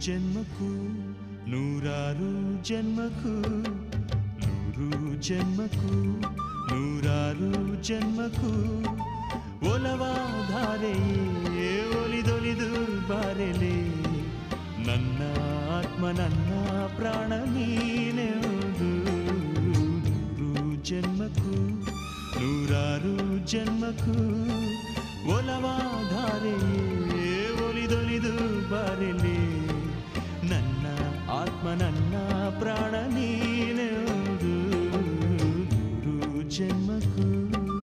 ಜನ್ಮಕ್ಕೂ ನೂರಾರು ಜನ್ಮಕ್ಕೂ ನೂರು ಜನ್ಮಕ್ಕೂ ನೂರಾರು ಜನ್ಮಕ್ಕೂ ಒಲವಾಧಾರೆಯೇ ಒಲಿದೊಲಿದು ಬಾರೆಲೆ ನನ್ನ ಆತ್ಮ ನನ್ನ ಪ್ರಾಣ ನೀನೆಂದು ನೂರು ಜನ್ಮಕ್ಕೂ ನೂರಾರು ಜನ್ಮಕ್ಕೂ ಒಲವಾಧಾರೆಯೇ ಒಲಿದೊಲಿದು ಬಾರೆಲೆ ನನ್ನ ಆತ್ಮ ನನ್ನ ಪ್ರಾಣ ನೀನೆಂದು ನೂರು ಜನ್ಮಕ್ಕೂ